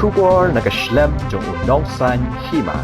Shubor nakaslem jong unongsan Hima.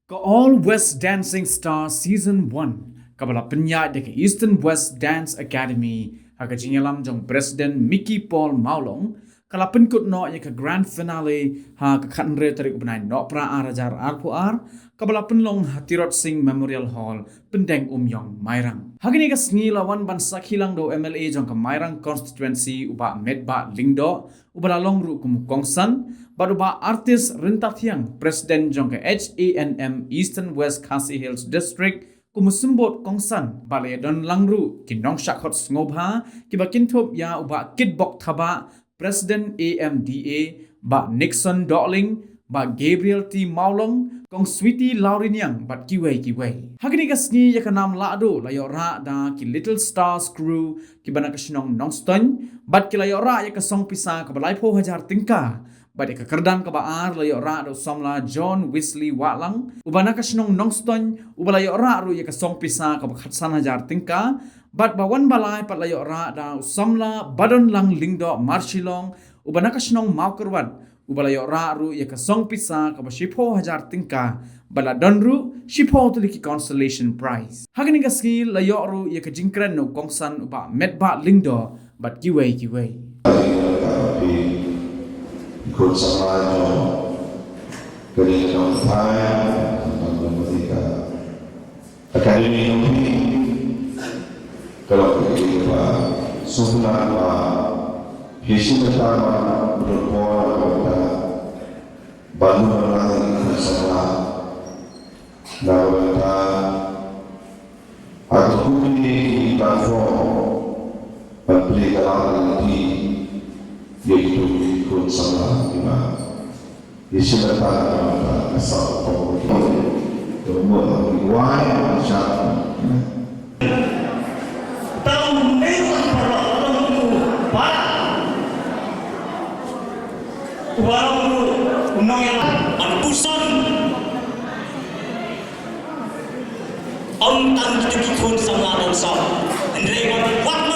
Ka All West Dancing Star Season 1 kabala penya de Eastern West Dance Academy haga jingalam jong President Mickey Paul Maulong kala Pynkut no ya ka grand finale ha ka khanre tarik ubnai no pra arajar Iphuh kabala penlong Hatirot Singh Memorial Hall pendeng Yong Mairang hagini ka sngilawan ban sakhilang do MLA jong ka Mairang constituency uba medba lingdo ubala long Rukom kongsan baruba artis Rintathiang President jong ka HANM Eastern West Khasi Hills District kumusumbot kongsan balay don langru kinong shakhot ngobha kiba kintop ya uba kitbok thaba President AMDA ba Nixon Darling ba Gabriel T Maulong kong Sweetie Lauriniang bat kiway hagini kasni ya kanam lado layo ra da ki Little Stars crew ki bana kasinong nongston bat ki layo ra ya kasong pisa ka balay po hajar tingka bat ya kakardan ka baar layo ra do somla John Wesley Watlang ubana kasinong nongston ubalayo ra ru ya kasong pisa ka bakhatsan hajar tingka bat bawan balay pat layo ra da somla badon lang lingdo marshilong ubana kasinong maukerwat ubalayo ra ru ya kasong pisa ka bashipo hajar tingka bala donru shipo tuliki consolation prize hagani gaski layo ru ya kajingkren no kongsan uba medba lingdo bat kiway ikut sama Jong kerja Jong tentang ketika akademi ini kalau kita sebenarnya hisi pertama berbuat kita bangun lagi sama kita atau ini platform membeli kalangan ini yaitu ikut sama Hima isi bertanya asal kau semua riwayat macam tahun lewat para orang para orang unang yang anpusan ang tang kita ikut sama orang sama, mereka buat